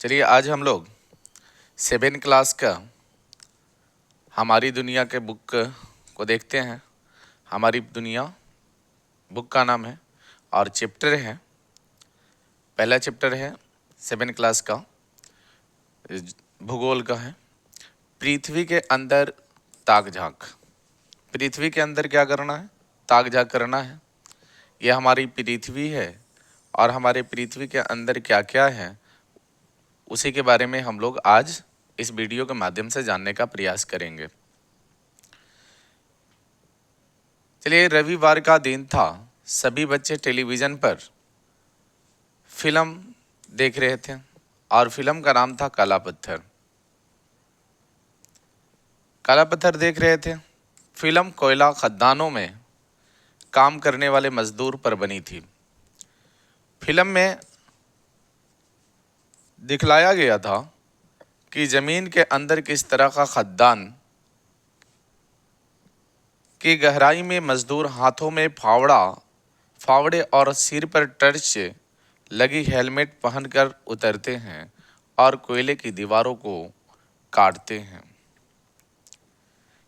चलिए आज हम लोग 7 क्लास का हमारी दुनिया के बुक को देखते हैं। हमारी दुनिया बुक का नाम है और चैप्टर है, पहला चैप्टर है 7 क्लास का, भूगोल का है। पृथ्वी के अंदर ताक झांक। पृथ्वी के अंदर क्या करना है? ताक झांक करना है। यह हमारी पृथ्वी है और हमारे पृथ्वी के अंदर क्या क्या है उसी के बारे में हम लोग आज इस वीडियो के माध्यम से जानने का प्रयास करेंगे। चलिए, रविवार का दिन था। सभी बच्चे टेलीविज़न पर फिल्म देख रहे थे और फिल्म का नाम था काला पत्थर। काला पत्थर देख रहे थे। फिल्म कोयला खदानों में काम करने वाले मजदूर पर बनी थी। फिल्म में दिखलाया गया था कि ज़मीन के अंदर किस तरह का खदान की गहराई में मजदूर हाथों में फावड़े और सिर पर टर्च लगी हेलमेट पहनकर उतरते हैं और कोयले की दीवारों को काटते हैं।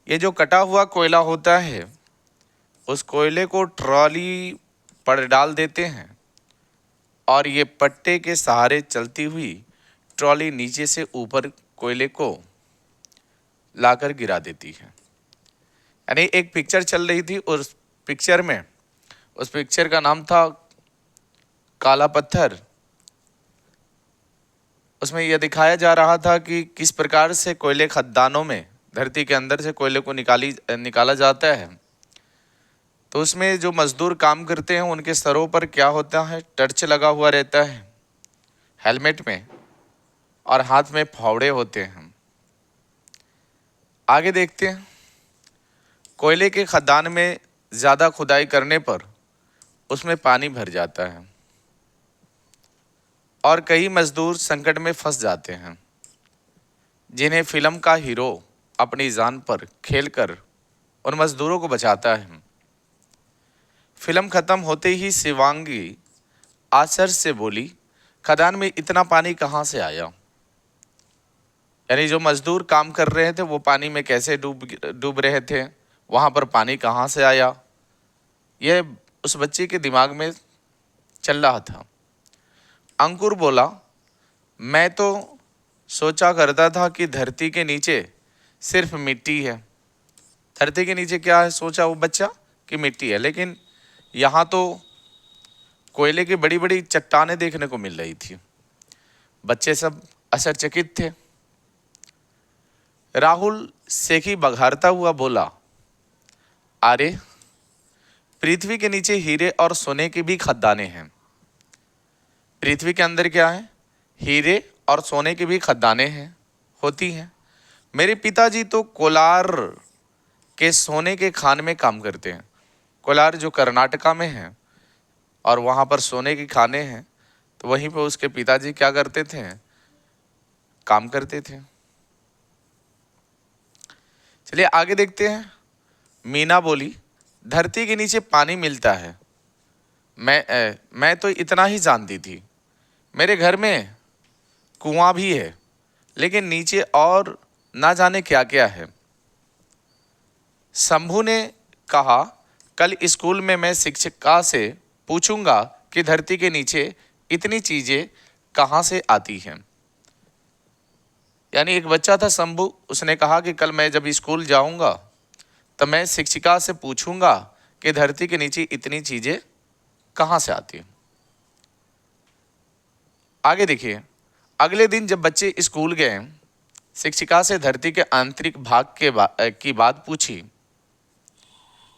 ये जो कटा हुआ कोयला होता है, उस कोयले को ट्रॉली पर डाल देते हैं और ये पट्टे के सहारे चलती हुई ट्रॉली नीचे से ऊपर कोयले को लाकर गिरा देती है। यानी एक पिक्चर चल रही थी, उस पिक्चर का नाम था काला पत्थर। उसमें यह दिखाया जा रहा था कि किस प्रकार से कोयले खदानों में धरती के अंदर से कोयले को निकाला जाता है। तो उसमें जो मजदूर काम करते हैं उनके सरों पर क्या होता है? टर्च लगा हुआ रहता है हेलमेट में और हाथ में फावड़े होते हैं। आगे देखते हैं। कोयले के खदान में ज़्यादा खुदाई करने पर उसमें पानी भर जाता है और कई मजदूर संकट में फंस जाते हैं, जिन्हें फिल्म का हीरो अपनी जान पर खेलकर उन मजदूरों को बचाता है। फिल्म खत्म होते ही शिवांगी आश्चर्य से बोली, खदान में इतना पानी कहाँ से आया? यानी जो मजदूर काम कर रहे थे वो पानी में कैसे डूब रहे थे, वहाँ पर पानी कहाँ से आया? यह उस बच्चे के दिमाग में चल रहा था। अंकुर बोला, मैं तो सोचा करता था कि धरती के नीचे सिर्फ मिट्टी है। धरती के नीचे क्या है सोचा वो बच्चा? कि मिट्टी है, लेकिन यहाँ तो कोयले की बड़ी बड़ी चट्टानें देखने को मिल रही थी। बच्चे सब आश्चर्यचकित थे। राहुल सेखी बघारता हुआ बोला, अरे पृथ्वी के नीचे हीरे और सोने की भी खदानें हैं। पृथ्वी के अंदर क्या है? हीरे और सोने की भी खदानें हैं, होती हैं। मेरे पिताजी तो कोलार के सोने के खान में काम करते हैं। कोलार जो कर्नाटका में है और वहाँ पर सोने की खानें हैं, तो वहीं पर उसके पिताजी क्या करते थे? काम करते थे। चलिए आगे देखते हैं। मीना बोली, धरती के नीचे पानी मिलता है। मैं तो इतना ही जानती थी। मेरे घर में कुआं भी है, लेकिन नीचे और ना जाने क्या क्या है। शंभू ने कहा, कल स्कूल में मैं शिक्षिका से पूछूंगा कि धरती के नीचे इतनी चीज़ें कहाँ से आती हैं। यानी एक बच्चा था शंभू, उसने कहा कि कल मैं जब स्कूल जाऊंगा तो मैं शिक्षिका से पूछूंगा कि धरती के नीचे इतनी चीज़ें कहाँ से आती हैं। आगे देखिए। अगले दिन जब बच्चे स्कूल गए, शिक्षिका से धरती के आंतरिक भाग की बात पूछी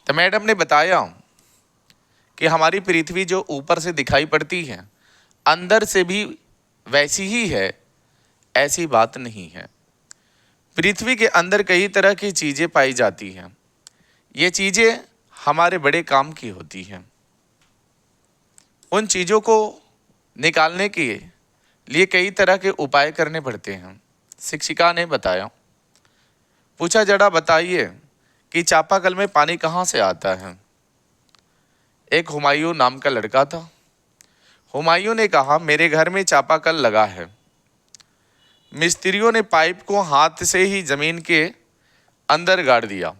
तो मैडम ने बताया कि हमारी पृथ्वी जो ऊपर से दिखाई पड़ती है, अंदर से भी वैसी ही है, ऐसी बात नहीं है। पृथ्वी के अंदर कई तरह की चीज़ें पाई जाती हैं। ये चीज़ें हमारे बड़े काम की होती हैं। उन चीज़ों को निकालने के लिए कई तरह के उपाय करने पड़ते हैं, शिक्षिका ने बताया। पूछा, जरा बताइए कि चापाकल में पानी कहाँ से आता है। एक हुमायूं नाम का लड़का था। हुमायूं ने कहा, मेरे घर में चापाकल लगा है मिस्त्रियों ने पाइप को हाथ से ही जमीन के अंदर गाड़ दिया।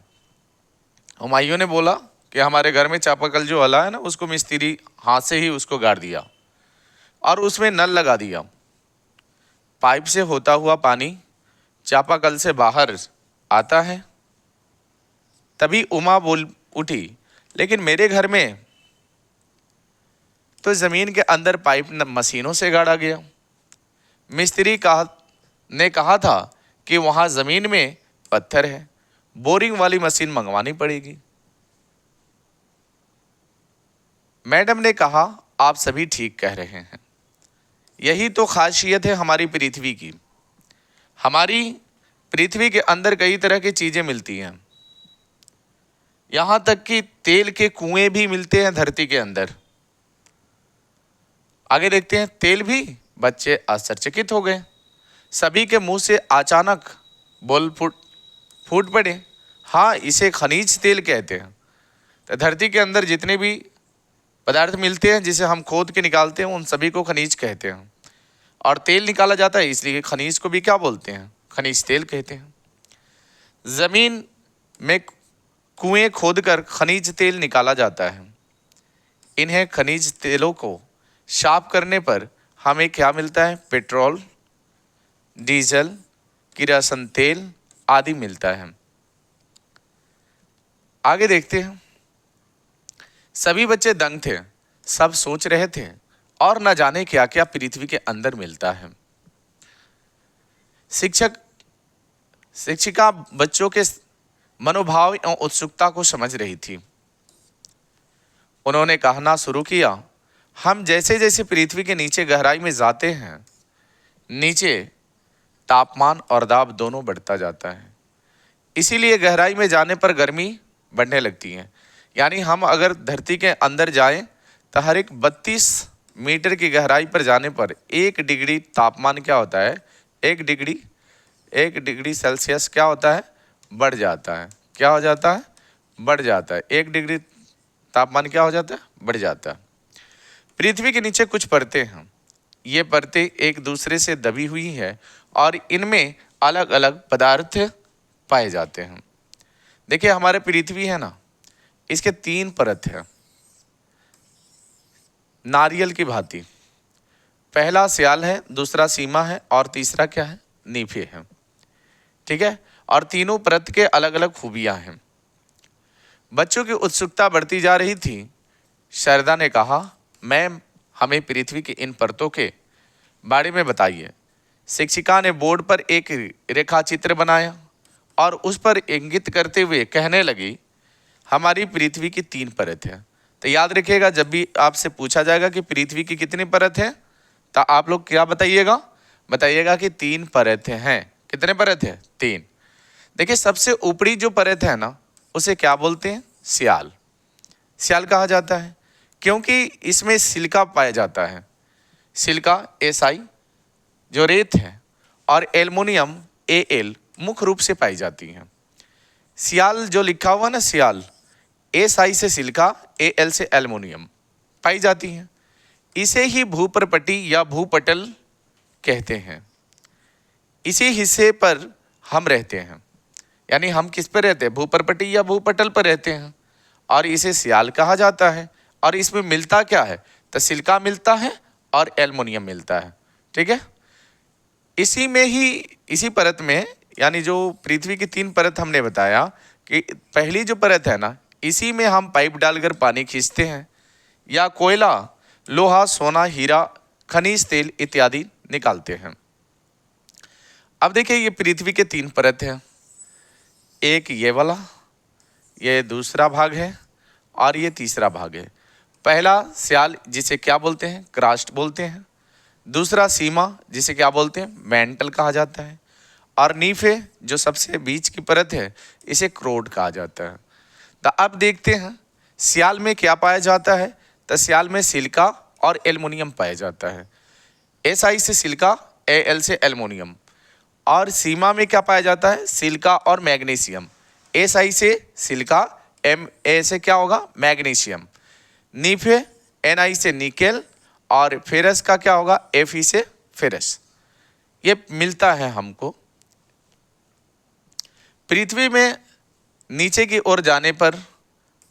हुमायूं ने बोला कि हमारे घर में चापाकल जो हला है ना, उसको मिस्त्री हाथ से ही उसको गाड़ दिया और उसमें नल लगा दिया। पाइप से होता हुआ पानी चापाकल से बाहर आता है। तभी उमा बोल उठी, लेकिन मेरे घर में तो जमीन के अंदर पाइप मशीनों से गाड़ा गया। मिस्त्री ने कहा था कि वहां जमीन में पत्थर है, बोरिंग वाली मशीन मंगवानी पड़ेगी। मैडम ने कहा, आप सभी ठीक कह रहे हैं। यही तो खासियत है हमारी पृथ्वी की। हमारी पृथ्वी के अंदर कई तरह की चीजें मिलती हैं, यहां तक कि तेल के कुएं भी मिलते हैं धरती के अंदर। आगे देखते हैं, तेल भी। बच्चे आश्चर्यचकित हो गए। सभी के मुंह से अचानक बोल फूट पड़े, हाँ, इसे खनिज तेल कहते हैं। तो धरती के अंदर जितने भी पदार्थ मिलते हैं जिसे हम खोद के निकालते हैं, उन सभी को खनिज कहते हैं। और तेल निकाला जाता है, इसलिए खनिज को भी क्या बोलते हैं? खनिज तेल कहते हैं। जमीन में कुएं खोदकर खनिज तेल निकाला जाता है। इन्हें खनिज तेलों को साफ करने पर हमें क्या मिलता है? पेट्रोल, डीजल, किरोसिन तेल आदि मिलता है। आगे देखते हैं। सभी बच्चे दंग थे, सब सोच रहे थे और न जाने क्या क्या पृथ्वी के अंदर मिलता है। शिक्षिका बच्चों के मनोभाव और उत्सुकता को समझ रही थी। उन्होंने कहना शुरू किया, हम जैसे जैसे पृथ्वी के नीचे गहराई में जाते हैं, नीचे तापमान और दाब दोनों बढ़ता जाता है। इसीलिए गहराई में जाने पर गर्मी बढ़ने लगती है। यानी हम अगर धरती के अंदर जाएं तो हर एक 32 मीटर की गहराई पर जाने पर 1 डिग्री तापमान क्या होता है? 1 डिग्री सेल्सियस क्या होता है? बढ़ जाता है। क्या हो जाता है? बढ़ जाता है। 1 डिग्री तापमान क्या हो जाता है? बढ़ जाता है। पृथ्वी के नीचे कुछ परतें हैं। ये परतें एक दूसरे से दबी हुई है और इनमें अलग अलग पदार्थ पाए जाते हैं। देखिए, हमारे पृथ्वी है ना, इसके 3 परत है, नारियल की भांति। पहला स्याल है, दूसरा सीमा है और तीसरा क्या है? नीफे है। ठीक है। और तीनों परत के अलग अलग खूबियां हैं। बच्चों की उत्सुकता बढ़ती जा रही थी। शारदा ने कहा, मैम, हमें पृथ्वी की इन परतों के बारे में बताइए। शिक्षिका ने बोर्ड पर एक रेखा चित्र बनाया और उस पर इंगित करते हुए कहने लगी, हमारी पृथ्वी की 3 परत है। तो याद रखिएगा, जब भी आपसे पूछा जाएगा कि पृथ्वी की कितनी परत है, तो आप लोग क्या बताइएगा कि 3 परत हैं। कितने परत है? 3। देखिए, सबसे ऊपरी जो परत है ना, उसे क्या बोलते हैं? स्याल। स्याल कहा जाता है क्योंकि इसमें सिलिका पाया जाता है। सिलिका Si जो रेत है और एल्युमिनियम Al मुख्य रूप से पाई जाती हैं। सियाल जो लिखा हुआ ना, सियाल Si से सिलिका, Al से एल्युमिनियम पाई जाती हैं। इसे ही भूपर्पटी या भूपटल कहते हैं। इसी हिस्से पर हम रहते हैं। यानी हम किस पर रहते हैं? भूपर्पटी या भूपटल पर रहते हैं और इसे सियाल कहा जाता है। और इसमें मिलता क्या है? तो सिलिका मिलता है और एल्युमिनियम मिलता है। ठीक है। इसी परत में, यानी जो पृथ्वी की 3 परत हमने बताया कि पहली जो परत है ना, इसी में हम पाइप डालकर पानी खींचते हैं या कोयला, लोहा, सोना, हीरा, खनिज तेल इत्यादि निकालते हैं। अब देखिए, ये पृथ्वी के 3 परत हैं। एक ये वाला, ये दूसरा भाग है और ये तीसरा भाग है। पहला स्याल, जिसे क्या बोलते हैं? क्रास्ट बोलते हैं। दूसरा सीमा, जिसे क्या बोलते हैं? मैंटल कहा जाता है। और नीफे, जो सबसे बीच की परत है, इसे क्रोड कहा जाता है। तो अब देखते हैं स्याल में क्या पाया जाता है। तो स्याल में सिलिका और एल्युमिनियम पाया जाता है। Si से सिलिका, Al से एल्युमिनियम। और सीमा में क्या पाया जाता है? सिलिका और मैग्नीशियम। Si से सिलिका, Ma से क्या होगा? मैग्नीशियम। नीफे, Ni से निकेल और फेरस का क्या होगा? Fe से फेरस। ये मिलता है हमको। पृथ्वी में नीचे की ओर जाने पर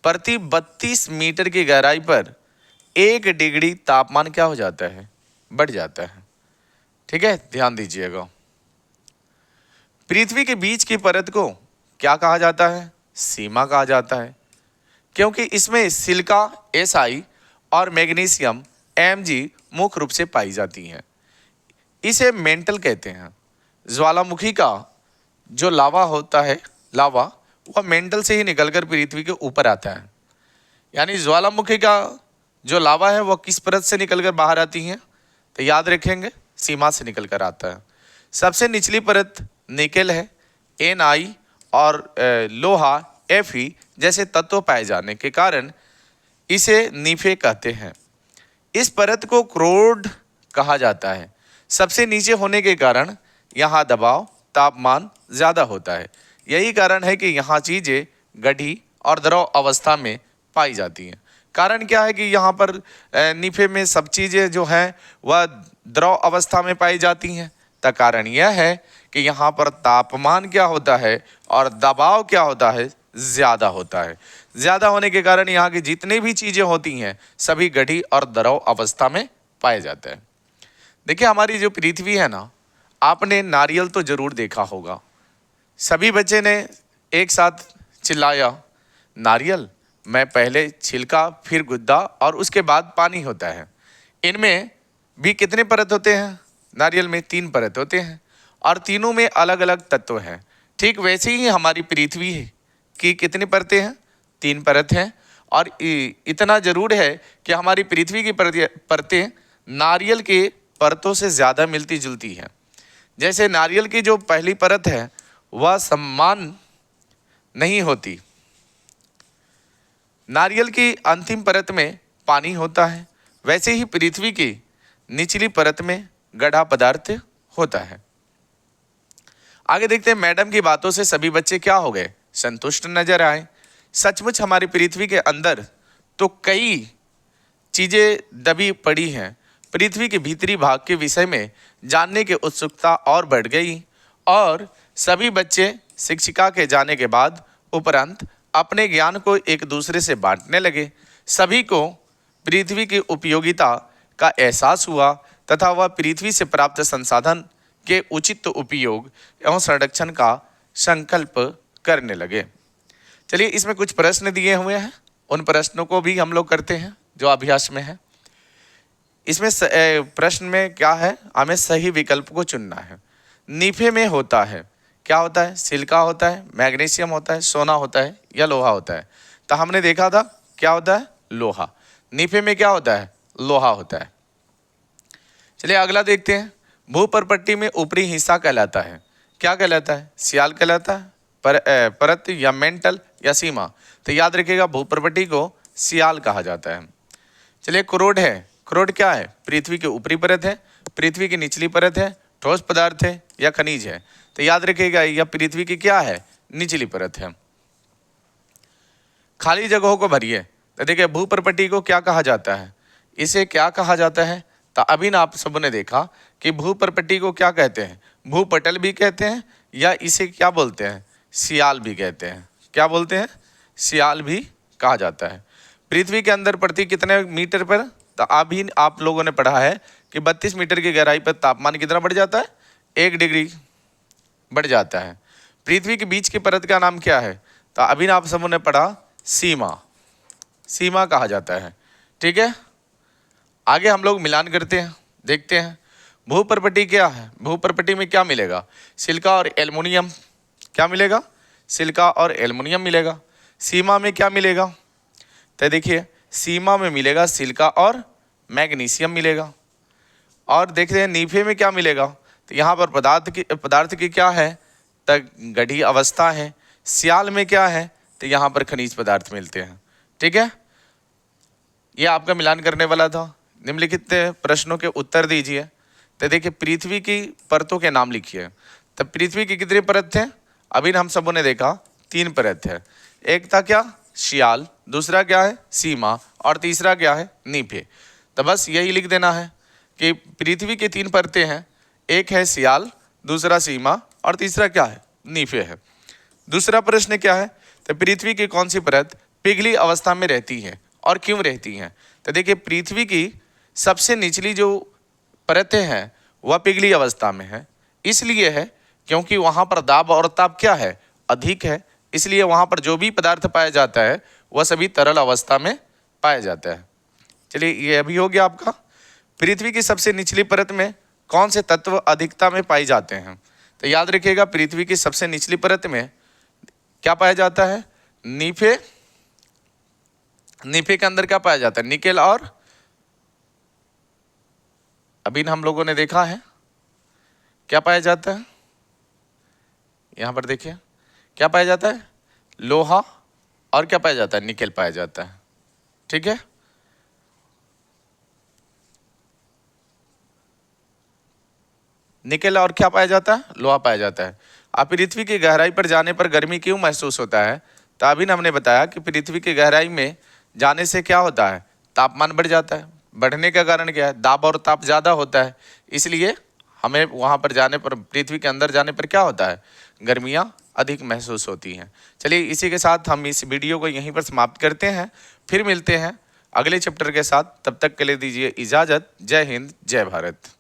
प्रति 32 मीटर की गहराई पर 1 डिग्री तापमान क्या हो जाता है, बढ़ जाता है। ठीक है, ध्यान दीजिएगा। पृथ्वी के बीच की परत को क्या कहा जाता है, सीमा कहा जाता है, क्योंकि इसमें सिलिका Si और मैग्नीशियम Mg मुख्य रूप से पाई जाती हैं। इसे मेंटल कहते हैं। ज्वालामुखी का जो लावा होता है, लावा, वह मेंटल से ही निकलकर पृथ्वी के ऊपर आता है। यानी ज्वालामुखी का जो लावा है वह किस परत से निकलकर बाहर आती है, तो याद रखेंगे सीमा से निकलकर आता है। सबसे निचली परत निकेल है, Na और लोहा Fe जैसे तत्व पाए जाने के कारण इसे नीफे कहते हैं। इस परत को क्रोड कहा जाता है। सबसे नीचे होने के कारण यहाँ दबाव, तापमान ज़्यादा होता है। यही कारण है कि यहाँ चीज़ें गढ़ी और द्रव अवस्था में पाई जाती हैं। कारण क्या है कि यहाँ पर नीफे में सब चीज़ें जो हैं वह द्रव अवस्था में पाई जाती हैं। तो कारण यह है कि यहाँ पर तापमान क्या होता है और दबाव क्या होता है, ज़्यादा होता है। ज़्यादा होने के कारण यहाँ की जितनी भी चीज़ें होती हैं सभी गढ़ी और द्रव अवस्था में पाए जाते हैं। देखिए, हमारी जो पृथ्वी है ना, आपने नारियल तो जरूर देखा होगा। सभी बच्चे ने एक साथ चिल्लाया, नारियल में पहले छिलका, फिर गुद्दा और उसके बाद पानी होता है। इनमें भी कितने परत होते हैं, नारियल में 3 परत होते हैं और तीनों में अलग अलग तत्व हैं। ठीक वैसे ही हमारी पृथ्वी की कितनी परतें हैं, 3 परत हैं। और इतना जरूर है कि हमारी पृथ्वी की परतें नारियल के परतों से ज़्यादा मिलती जुलती हैं। जैसे नारियल की जो पहली परत है वह समान नहीं होती, नारियल की अंतिम परत में पानी होता है, वैसे ही पृथ्वी की निचली परत में गढ़ा पदार्थ होता है। आगे देखते हैं, मैडम की बातों से सभी बच्चे क्या हो गए, संतुष्ट नजर आए। सचमुच हमारी पृथ्वी के अंदर तो कई चीज़ें दबी पड़ी हैं। पृथ्वी के भीतरी भाग के विषय में जानने की उत्सुकता और बढ़ गई और सभी बच्चे शिक्षिका के जाने के बाद उपरांत अपने ज्ञान को एक दूसरे से बांटने लगे। सभी को पृथ्वी की उपयोगिता का एहसास हुआ तथा वह पृथ्वी से प्राप्त संसाधन के उचित उपयोग एवं संरक्षण का संकल्प करने लगे। चलिए, इसमें कुछ प्रश्न दिए हुए हैं, उन प्रश्नों को भी हम लोग करते हैं जो अभ्यास में है। इसमें प्रश्न में क्या है, हमें सही विकल्प को चुनना है। नीफे में होता है, क्या होता है, सिलिका होता है, मैग्नीशियम होता है, सोना होता है या लोहा होता है। तो हमने देखा था क्या होता है, लोहा। नीफे में क्या होता है, लोहा होता है। चलिए अगला देखते हैं, भूपर्पट्टी में ऊपरी हिस्सा कहलाता है, क्या कहलाता है, सियाल कहलाता है, परत या मेंटल या सीमा। तो याद रखिएगा भूपर्पट्टी को सियाल कहा जाता है। चलिए, क्रोड है, क्रोड क्या है, पृथ्वी की ऊपरी परत है, पृथ्वी की निचली परत है, ठोस पदार्थ है या खनिज है। तो याद रखिएगा यह पृथ्वी की क्या है, निचली परत है। खाली जगहों को भरिए। तो देखिए, भूपर्पट्टी को क्या कहा जाता है, इसे क्या कहा जाता है। तो अभी ना आप सबने देखा कि भूपर्पट्टी को क्या कहते हैं, भूपटल भी कहते हैं या इसे क्या बोलते हैं, सियाल भी कहते हैं। क्या बोलते हैं, सियाल भी कहा जाता है। पृथ्वी के अंदर प्रति कितने मीटर पर, तो अभी आप लोगों ने पढ़ा है कि 32 मीटर की गहराई पर तापमान कितना बढ़ जाता है, 1 डिग्री बढ़ जाता है। पृथ्वी के बीच की परत का नाम क्या है, तो अभी आप सबों ने पढ़ा सीमा, सीमा कहा जाता है। ठीक है, आगे हम लोग मिलान करते हैं, देखते हैं भूपर्पट्टी क्या है। भूपर्पट्टी में क्या मिलेगा, सिलिका और एल्युमिनियम, क्या मिलेगा, सिलिका और एल्युमिनियम मिलेगा। सीमा में क्या मिलेगा, तो देखिए सीमा में मिलेगा सिलिका और मैग्नीशियम मिलेगा। और देखते हैं नीफे में क्या मिलेगा, तो यहाँ पर पदार्थ की क्या है, तो गढ़ी अवस्था है। सियाल में क्या है, तो यहाँ पर खनिज पदार्थ मिलते हैं। ठीक है, ये आपका मिलान करने वाला था। निम्नलिखित प्रश्नों के उत्तर दीजिए। तो देखिए, पृथ्वी की परतों के नाम लिखिए। तो पृथ्वी की कितनी परत थे, अभी हम सबों ने देखा 3 परत है। एक था क्या, सियाल, दूसरा क्या है, सीमा, और तीसरा क्या है, नीफे। तो बस यही लिख देना है कि पृथ्वी की 3 परतें हैं। एक है सियाल, दूसरा सीमा और तीसरा क्या है, नीफे है। दूसरा प्रश्न क्या है, तो पृथ्वी की कौन सी परत पिघली अवस्था में रहती है और क्यों रहती हैं? तो देखिए पृथ्वी की सबसे निचली जो परतें हैं वह पिघली अवस्था में है, इसलिए है क्योंकि वहाँ पर दाब और ताप क्या है, अधिक है, इसलिए वहाँ पर जो भी पदार्थ पाया जाता है वह सभी तरल अवस्था में पाया जाता है। चलिए ये अभी हो गया आपका। पृथ्वी की सबसे निचली परत में कौन से तत्व अधिकता में पाए जाते हैं? तो याद रखिएगा पृथ्वी की सबसे निचली परत में क्या पाया जाता है, नीफे। नीफे के अंदर क्या पाया जाता है, निकेल और अभी हम लोगों ने देखा है क्या पाया जाता है, यहां पर देखिए क्या पाया जाता है, लोहा और क्या पाया जाता है, निकेल पाया जाता है। ठीक है, निकेल और क्या पाया जाता है, लोहा पाया जाता है। अब पृथ्वी की गहराई पर जाने पर गर्मी क्यों महसूस होता है? तो अभी हमने बताया कि पृथ्वी की गहराई में जाने से क्या होता है, तापमान बढ़ जाता है। बढ़ने का कारण क्या है, दाब और ताप ज़्यादा होता है, इसलिए हमें वहाँ पर जाने पर, पृथ्वी के अंदर जाने पर क्या होता है, गर्मियाँ अधिक महसूस होती हैं। चलिए इसी के साथ हम इस वीडियो को यहीं पर समाप्त करते हैं, फिर मिलते हैं अगले चैप्टर के साथ। तब तक के लिए दीजिए इजाज़त। जय हिंद, जय भारत।